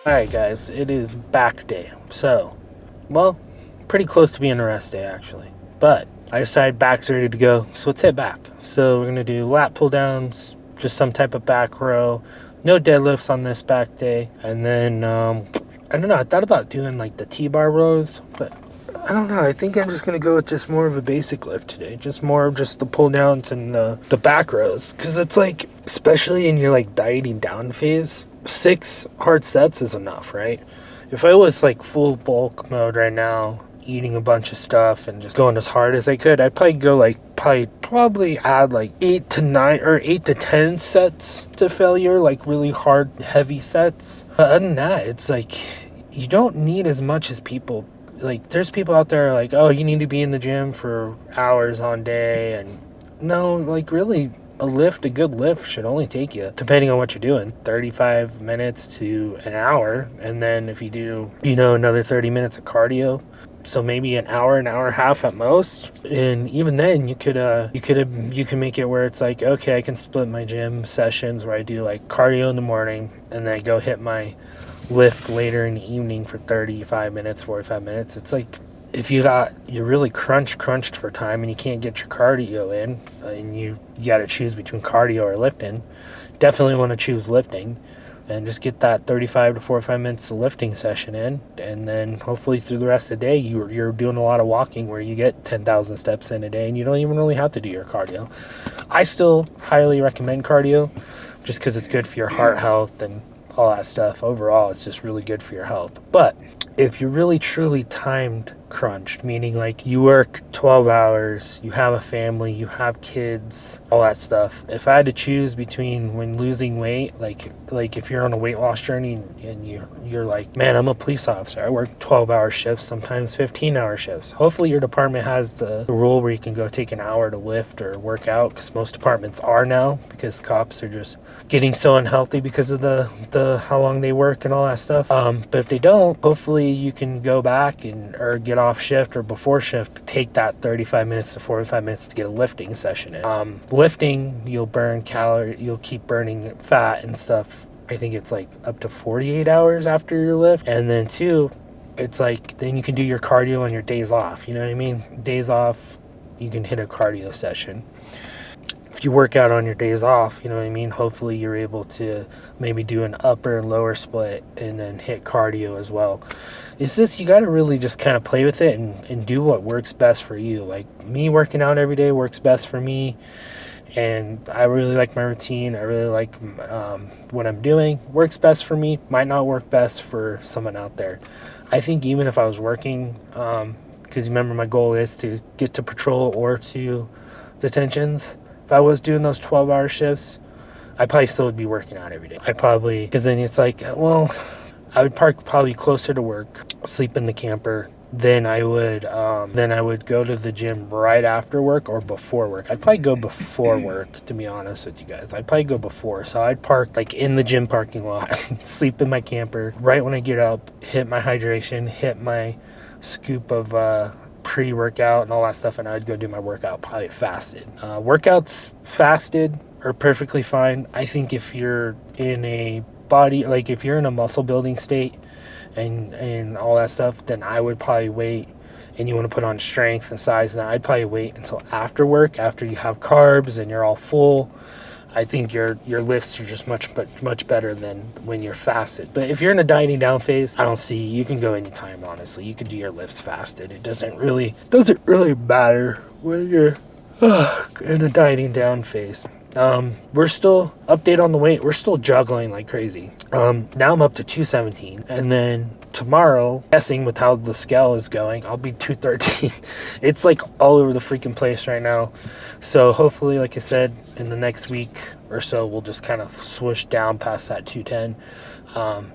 Alright guys, it is back day. So, well, pretty close to being a rest day actually. But I decided back's ready to go, so let's hit back. So we're gonna do lat pull downs, just some type of back row. No deadlifts on this back day. And then I don't know, I thought about doing like the T-bar rows, but I don't know. I think I'm just gonna go with just more of a basic lift today. Just more of just the pull downs and the back rows, because it's like, especially in your like dieting down phase, 6 hard sets is enough, right? If I was like full bulk mode right now, eating a bunch of stuff and just going as hard as I could, I'd probably go like probably add like 8 to 9 or 8 to 10 sets to failure, like really hard heavy sets. But other than that, it's like you don't need as much as people. Like, there's people out there like, oh, you need to be in the gym for hours on day. And no, like, really, a good lift should only take you, depending on what you're doing, 35 minutes to an hour. And then if you do, another 30 minutes of cardio, so maybe an hour and a half at most. And even then you could make it where it's like, okay, I can split my gym sessions where I do like cardio in the morning and then I go hit my lift later in the evening for 35 minutes, 45 minutes. It's like, if you're really crunched for time and you can't get your cardio in, and you got to choose between cardio or lifting, definitely want to choose lifting and just get that 35 to 45 minutes of lifting session in. And then hopefully through the rest of the day, you're doing a lot of walking where you get 10,000 steps in a day and you don't even really have to do your cardio. I still highly recommend cardio just because it's good for your heart health and all that stuff. Overall, it's just really good for your health. But if you're really truly timed crunched, meaning like you work 12 hours, you have a family, you have kids, all that stuff. If I had to choose between when losing weight, like if you're on a weight loss journey and you're like, man, I'm a police officer, I work 12-hour shifts, sometimes 15-hour shifts. Hopefully your department has the rule where you can go take an hour to lift or work out, because most departments are now, because cops are just getting so unhealthy because of the how long they work and all that stuff. But if they don't, hopefully you can go back or get off shift or before shift, take that 35 minutes to 45 minutes to get a lifting session in. Lifting, you'll burn calories, you'll keep burning fat and stuff. I think it's like up to 48 hours after your lift. And then two, it's like, then you can do your cardio on your days off. You know what I mean? Days off, you can hit a cardio session. If you work out on your days off, you know what I mean? Hopefully you're able to maybe do an upper and lower split and then hit cardio as well. It's just, you got to really just kind of play with it and do what works best for you. Like me, working out every day works best for me. And I really like my routine. I really like what I'm doing. Works best for me. Might not work best for someone out there. I think even if I was working, because remember my goal is to get to patrol or to detentions. If I was doing those 12-hour shifts, I probably still would be working out every day. Because then it's like, well, I would park probably closer to work, sleep in the camper. Then I would go to the gym right after work or before work. I'd probably go before work, to be honest with you guys. I'd probably go before. So I'd park like in the gym parking lot, sleep in my camper. Right when I get up, hit my hydration, hit my scoop of pre-workout and all that stuff, and I'd go do my workout, probably fasted. Workouts fasted are perfectly fine. I think if you're in a body, like if you're in a muscle building state and all that stuff, then I would probably wait, and you want to put on strength and size, then I'd probably wait until after work, after you have carbs and you're all full. I think your lifts are just much better than when you're fasted. But if you're in a dieting down phase, I don't see, you can go anytime, honestly. You can do your lifts fasted. It doesn't really matter when you're in a dieting down phase. We're still, update on the weight, we're still juggling like crazy. Now I'm up to 217, and then tomorrow, guessing with how the scale is going, I'll be 213. It's like all over the freaking place right now. So hopefully, like I said, in the next week or so, we'll just kind of swoosh down past that 210.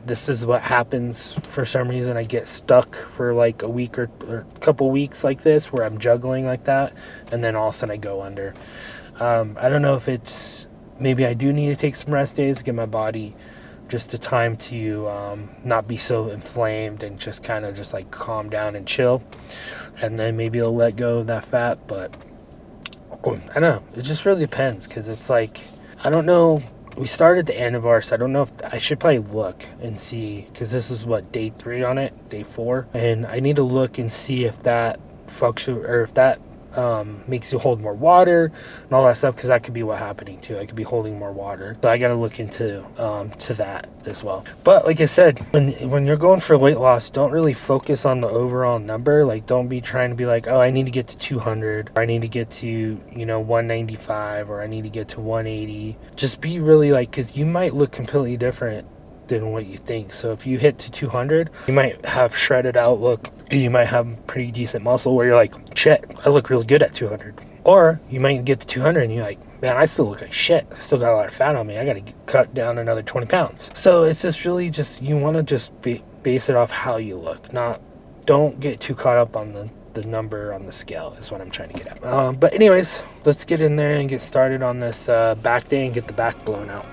This is what happens for some reason. I get stuck for like a week or a couple weeks like this, where I'm juggling like that, and then all of a sudden I go under. I don't know if it's, maybe I do need to take some rest days to get my body just the time to not be so inflamed and just kind of just like calm down and chill, and then maybe it'll let go of that fat. But I don't know, it just really depends, because it's like, I don't know we started at the end of ours. So I don't know if I should probably look and see, because this is what, day 3 on it, day 4, and I need to look and see if that fluctuates or if that makes you hold more water and all that stuff, because that could be what happening too. I could be holding more water, but I got to look into to that as well. But like I said, when you're going for weight loss, don't really focus on the overall number. Like, don't be trying to be like, oh, I need to get to 200, or I need to get to 195, or I need to get to 180. Just be really like, because you might look completely different than what you think. So if you hit to 200, you might have shredded out look. You might have pretty decent muscle where you're like, shit, I look really good at 200. Or you might get to 200 and you're like, man, I still look like shit. I still got a lot of fat on me. I got to cut down another 20 pounds. So it's just really just, you want to just base it off how you look. Don't get too caught up on the number on the scale is what I'm trying to get at. But anyways, let's get in there and get started on this back day and get the back blown out.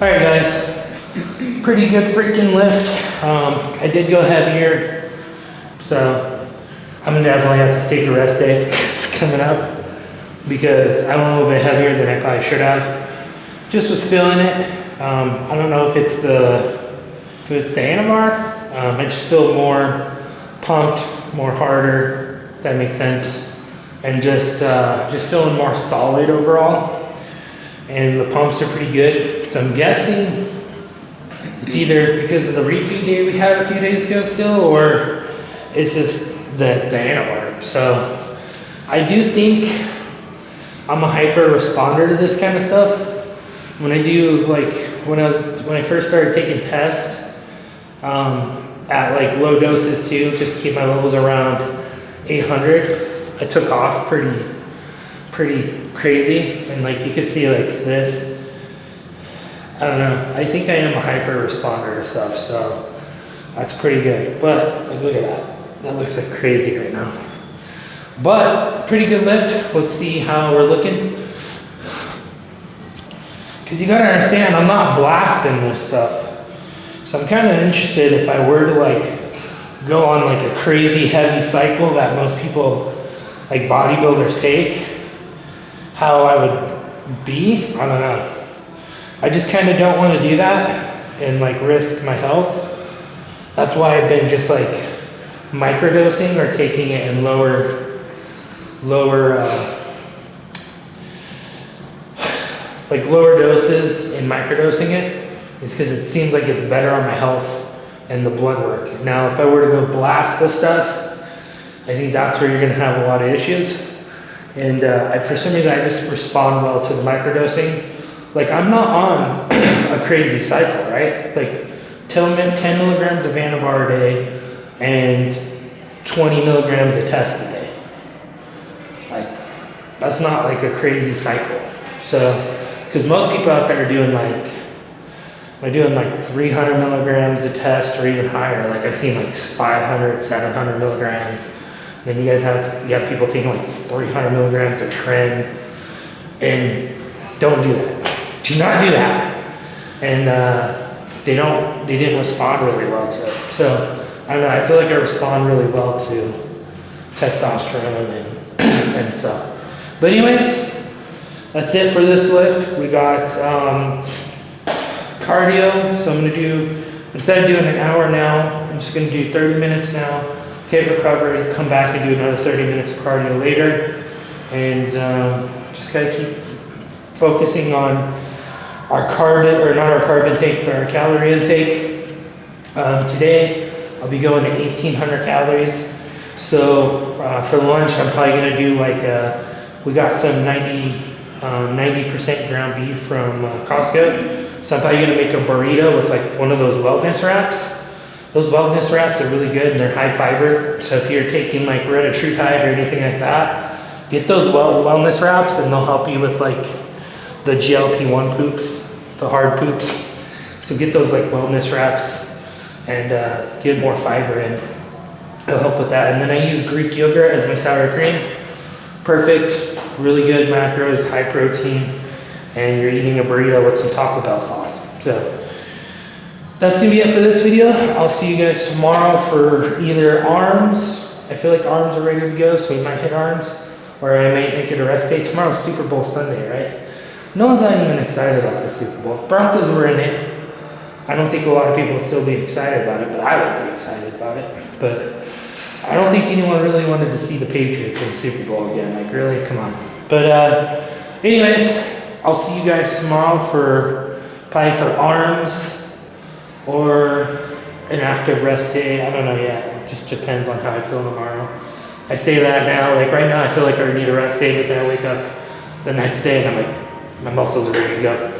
Alright guys, pretty good freaking lift. I did go heavier, so I'm gonna definitely have to take a rest day coming up, because I went a little bit heavier than I probably should have. Just was feeling it. I don't know if it's the handlebar. I just feel more pumped, more harder, if that makes sense, and just feeling more solid overall. And the pumps are pretty good. So I'm guessing it's either because of the refeed day we had a few days ago still, or it's just the handlebar. So I do think I'm a hyper responder to this kind of stuff. When I do, like, when I first started taking tests, at like low doses too, just to keep my levels around 800, I took off pretty crazy, and like you could see like this. I don't know, I think I am a hyper responder to stuff, so that's pretty good. But like, look at that looks like crazy right now, but pretty good lift. Let's see how we're looking, because you gotta understand, I'm not blasting this stuff, so I'm kind of interested if I were to like go on like a crazy heavy cycle that most people, like bodybuilders, take, how I would be. I don't know. I just kind of don't want to do that and like risk my health. That's why I've been just like microdosing or taking it in lower doses and microdosing it, is because it seems like it's better on my health and the blood work. Now, if I were to go blast this stuff, I think that's where you're going to have a lot of issues. And for some reason, I just respond well to the microdosing. Like, I'm not on a crazy cycle, right? Like 10 milligrams of Anavar a day and 20 milligrams of test a day. Like, that's not like a crazy cycle. So, because most people out there are doing like 300 milligrams of test or even higher. Like, I've seen like 500, 700 milligrams. Then you have people taking like 300 milligrams of tren, and don't do that. Do not do that. And they didn't respond really well to it. So I don't know, I feel like I respond really well to testosterone and stuff. But anyways, that's it for this lift. We got cardio, so I'm gonna do, instead of doing an hour now, I'm just gonna do 30 minutes now, hit recovery, come back and do another 30 minutes of cardio later, and just gotta keep focusing on our carb, or not our carb intake, but our calorie intake. Today, I'll be going to 1,800 calories. So for lunch, I'm probably gonna do like we got some 90% ground beef from Costco. So I'm probably gonna make a burrito with like one of those wellness wraps. Those wellness wraps are really good and they're high fiber. So if you're taking like retatrutide or anything like that, get those wellness wraps and they'll help you with like the GLP-1 poops, the hard poops. So get those like wellness wraps and get more fiber in. It'll help with that. And then I use Greek yogurt as my sour cream. Perfect, really good macros, high protein, and you're eating a burrito with some Taco Bell sauce. So that's gonna be it for this video. I'll see you guys tomorrow for either arms. I feel like arms are ready to go, so we might hit arms, or I might make it a rest day. Tomorrow's Super Bowl Sunday, right? No one's not even excited about the Super Bowl. If Broncos were in it, I don't think a lot of people would still be excited about it, but I would be excited about it. But I don't think anyone really wanted to see the Patriots in the Super Bowl again. Like, really? Come on. But anyways, I'll see you guys tomorrow for probably for arms or an active rest day. I don't know yet. It just depends on how I feel tomorrow. I say that now. Like right now, I feel like I need a rest day, but then I wake up the next day and I'm like, my muscles are ready to go.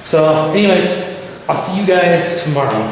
So anyways, I'll see you guys tomorrow.